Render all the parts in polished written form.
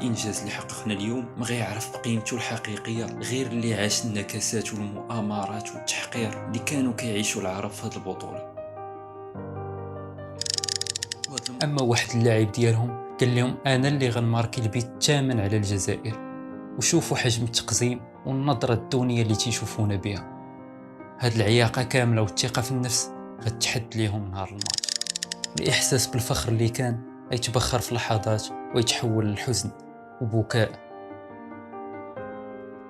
الانجاز اللي حققنا اليوم ما غيعرف بقيمته الحقيقيه غير اللي عاش النكسات والمؤامرات والتحقير اللي كانوا كيعيشوا العرب في هذه البطوله. اما واحد اللاعب ديالهم قال لهم انا اللي غنماركي البيت الثامن على الجزائر، وشوفوا حجم التقزيم والنظره الدونيه اللي تيشوفونا بها. هاد العياقه كامله والثقه في النفس غتحد ليهم نهار الماتش. الاحساس بالفخر اللي كان يتبخر في لحظات ويتحول للحزن وبكاء،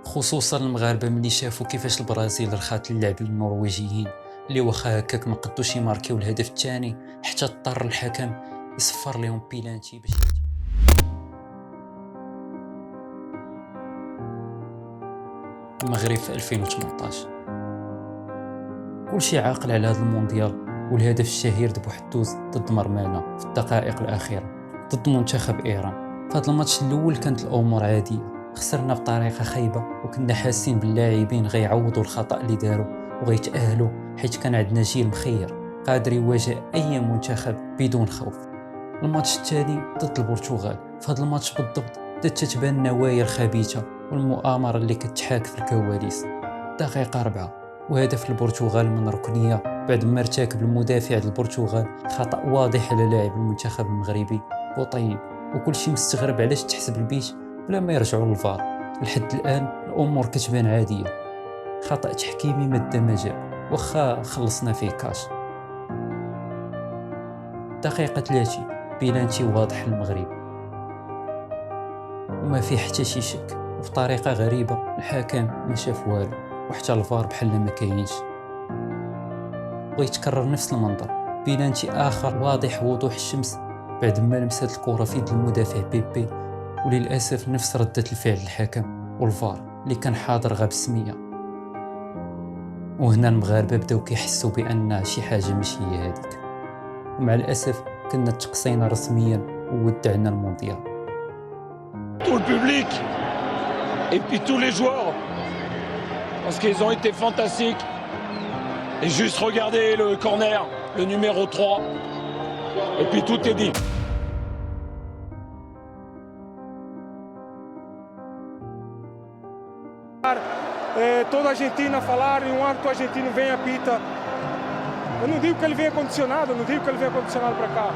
خصوصا المغاربه ملي شافوا كيفاش البرازيل رخات اللعب للنرويجيين اللي واخا هكاك ما قدوش يماركيو الهدف الثاني حتى اضطر الحكم يصفر لهم بيلانتي باش المغرب في 2018. كلشي عاقل على هذا المونديال والهدف الشهير بوحدوز ضد مرمانا في الدقائق الاخيره ضد منتخب ايران. في هذا الماتش الاول كانت الامور عاديه، خسرنا بطريقه خايبه وكنا حاسين باللاعبين غيعوضوا الخطا اللي داروا وغيتاهلوا، حيت كان عندنا جيل مخير قادر يواجه اي منتخب بدون خوف. الماتش الثاني ضد البرتغال، في هذا الماتش بالضبط بدات تتبان النوايا الخبيثه والمؤامره اللي كتحاك في الكواليس. دقيقه 4 وهدف البرتغال من ركنيه بعد ما ارتكب المدافع البرتغال خطأ واضح على لاعب المنتخب المغربي بوطيب، وكل شيء مستغرب علاش تحسب البيت بلا ما يرجعوا للفار. لحد الآن الأمور كتبان عادية، خطأ تحكيمي ما دا ما جاب واخا خلصنا فيه كاش. دقيقة 30 بيلانتي واضح للمغرب وما فيه حتى شي شك، وبطريقة غريبة الحكم ما شاف والو وحتى الفار بحال ما كاينش. ويتكرر نفس المنظر، بيلانتي اخر واضح وضوح الشمس بعد ما لمست الكره في يد المدافع بيبي، وللاسف نفس رده الفعل الحكم والفار اللي كان حاضر غاب السميه. وهنا المغاربه بداو كيحسوا بان شي حاجه ماشي هي هذيك، ومع الاسف كنا تقصينا رسميا وودعنا المونديال. Tout le public et puis tous les joueurs parce qu'ils ont été fantastiques. Et juste regardez le corner, le numéro 3. Et puis tout est dit. Toda a Argentina falar e um árbitro argentino vem e apita. Eu não digo que ele venha condicionado, eu não digo que ele venha condicionado para cá.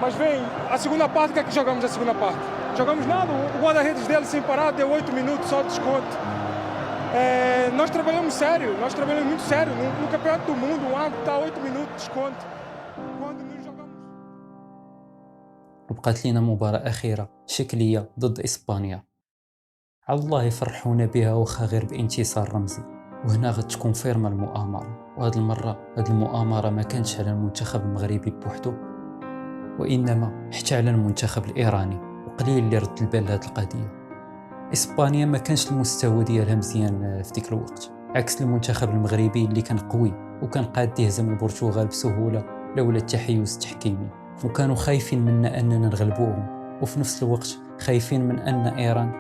Mas vem, a segunda parte, o que é que jogamos a segunda parte? Jogamos nada, o guarda-redes dele sem parar deu 8 minutos só de desconto. Nós trabalhamos muito sério. No Campeonato do Mundo, o árbitro está 8 minutos de desconto. Quando nós jogamos. وبقات لينا مباراة أخيرة شكلية ضد إسبانيا، على الله يفرحونا بها واخا غير بانتصار رمزي. وهنا غتكون فيرما المؤامرة، وهاد المرة هاد المؤامرة ما كانتش على المنتخب المغربي بوحدو، وإنما حتى على المنتخب الإيراني، وقليل اللي رد البال لهاد القضية. إسبانيا ما كانش المستوى ديالها مزيان في ديك الوقت، عكس المنتخب المغربي اللي كان قوي وكان قاد يهزم البرتغال بسهولة لولا التحيز التحكيمي، وكانوا خايفين منا أننا نغلبوهم، وفي نفس الوقت خايفين من أن إيران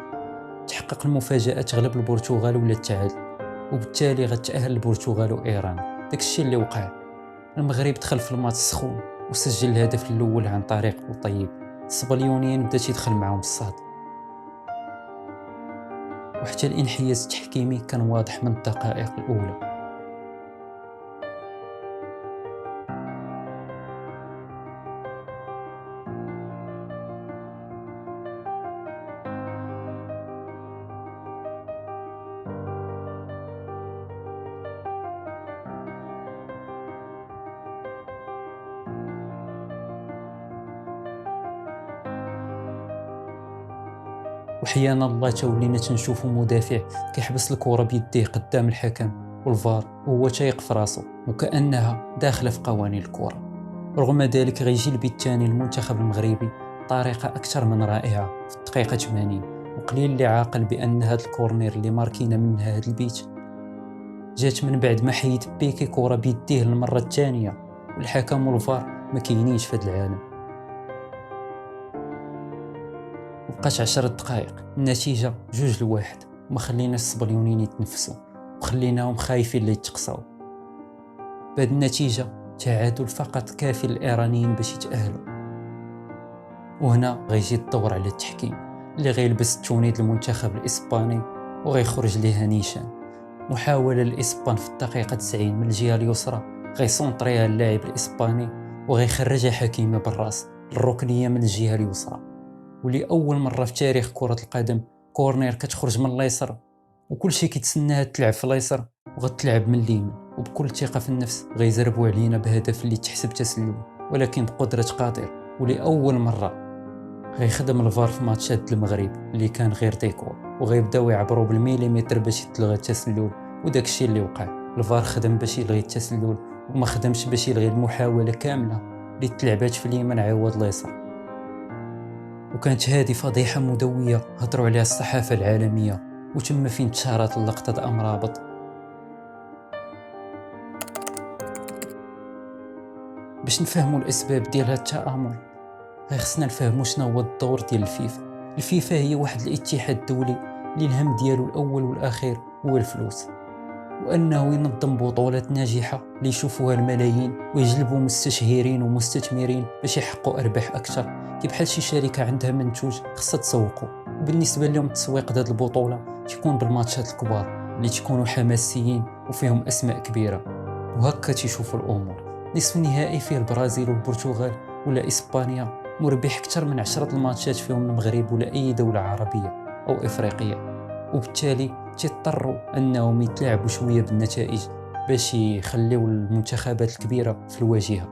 تحقق المفاجأة تغلب البرتغال ولا التعادل، وبالتالي غتأهل البرتغال وإيران. داك الشيء اللي وقع. المغرب دخل في الماتش سخون وسجل الهدف الأول عن طريق بوطيب، الصبليونيين بدا تيدخل معاهم الصاد، وحتى الانحياز التحكيمي كان واضح من الدقائق الأولى. وحيانا الله تولينا تنشوفوا مدافع كيحبس الكره بيديه قدام الحكم والفار وهو تايق في راسو وكأنها داخله في قوانين الكره. رغم ذلك غيجي البيت الثاني المنتخب المغربي بطريقه اكثر من رائعه في الدقيقه 80، وقليل اللي عاقل بان هذا الكورنير اللي ماركينا منها هذا البيت جات من بعد ما حيد بيكي كره بيديه للمره الثانيه، والحكم والفار ما كاينينش في هذا العالم. بقات 10 دقائق، النتيجة 2-1، وما خلينا الصبليونيين يتنفسوا وخليناهم خايفين اللي يتقصاو. بهذه النتيجة تعادل فقط كافي للإيرانيين باش يتأهلوا. وهنا غيجي الدور على التحكيم. اللي غيلبس التونيد المنتخب الإسباني وغيخرج ليها نيشان. محاولة للإسبان في الدقيقة 90 من الجهة اليسرى غيسونطريها اللاعب الإسباني وغيخرجها حكيمي بالراس الركنية من الجهة اليسرى. ولأول مرة في تاريخ كرة القدم كورنير كتخرج من اليسر وكل شيء كيتسناها تلعب في اليسر وغتلعب من اليمين، وبكل ثقة في النفس غيزربوا علينا بهدف اللي تحسب تسلل ولكن بقدرة قادر. ولأول مرة غيخدم الفار في ماتشات المغرب اللي كان غير ديكور، وغيبداو يعبروا بالميليمتر باش يتلغى التسلل. وداك الشيء اللي وقع، الفار خدم باش يلغي التسلل وما خدمش باش يلغي المحاولة كاملة اللي تلعبات في اليمين عوض اليسار. وكانت هذه فضيحة مدوية هضروا عليها الصحافة العالمية وتم فين انتشرت اللقطة أمرابط. باش نفهموا الأسباب ديال هذا التآمر خصنا نفهموا شنو هو الدور ديال الفيفا هي واحد الاتحاد دولي اللي الهم ديالو الأول والأخير هو الفلوس، وأنه ينظم بطولات ناجحة اللي يشوفوها الملايين ويجلبوا مستشهرين ومستثمرين باش يحققوا أرباح أكثر. كي بحال شي شركة عندها منتوج خصها تسوقه، وبالنسبة لهم التسويق ديال البطولة تكون بالماتشات الكبار اللي تكونوا حماسيين وفيهم أسماء كبيرة، وهكا تيشوفوا الأمور. نصف النهائي فيه البرازيل والبرتغال ولا إسبانيا مربح أكثر من 10 الماتشات فيهم المغرب ولا أي دولة عربية أو إفريقية، وبالتالي تضطروا أنهم يتلاعبوا شوية بالنتائج باش يخليوا المنتخبات الكبيرة في الواجهة.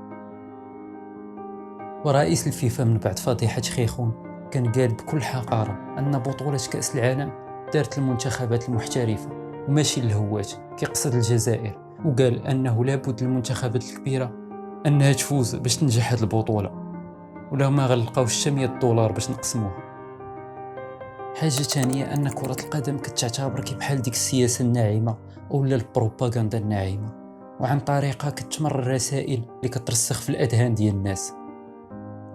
ورئيس الفيفا من بعد فضيحة خيخون كان قال بكل حقارة أن بطولة كأس العالم دارت المنتخبات المحترفة وماشي الهوات، كيقصد الجزائر، وقال أنه لابد للمنتخبات الكبيرة أنها تفوز باش تنجح هذه البطولة، ولا ما غنلقاوش $100 باش نقسموها. حاجة ثانية أن كرة القدم كتعتبر بحال ديك السياسة الناعمة أولا البروباغندا الناعمة، وعن طريقها كتمر الرسائل اللي كترسخ في الأذهان ديال الناس.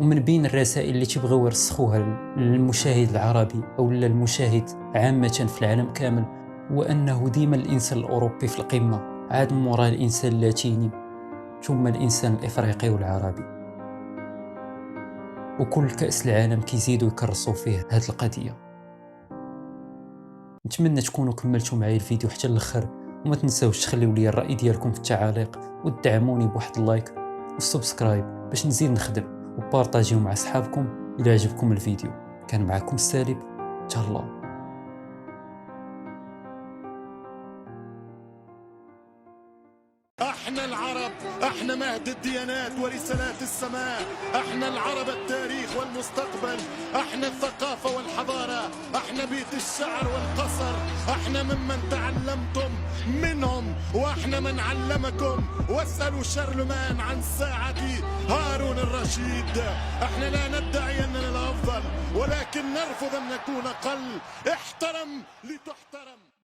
ومن بين الرسائل اللي تبغيو يرسخوها للمشاهد العربي أو المشاهد عامة في العالم كامل هو أنه ديما الإنسان الأوروبي في القمة عاد موراه الإنسان اللاتيني ثم الإنسان الإفريقي والعربي. وكل كأس العالم كيزيدوا يكرسوا فيه هذه القضية. نتمنى تكونوا كملتوا معي الفيديو حتى الاخر، وما تنساوش تخليوا لي الرأي ديالكم في التعاليق وتدعموني بواحد اللايك والسبسكرايب باش نزيد نخدم، وبارطاجيو مع اصحابكم الى عجبكم الفيديو. كان معكم سالب، تهلاو. احنا العرب، احنا مهد الديانات ورسالات السماء، احنا العرب التاريخ والمستقبل، احنا الثقافة والحضارة، احنا بيت الشعر والقصر، احنا ممن تعلمتم منهم واحنا من علمكم. واسألوا شارلمان عن ساعة هارون الرشيد. احنا لا ندعي اننا الافضل ولكن نرفض ان نكون اقل. احترم لتحترم.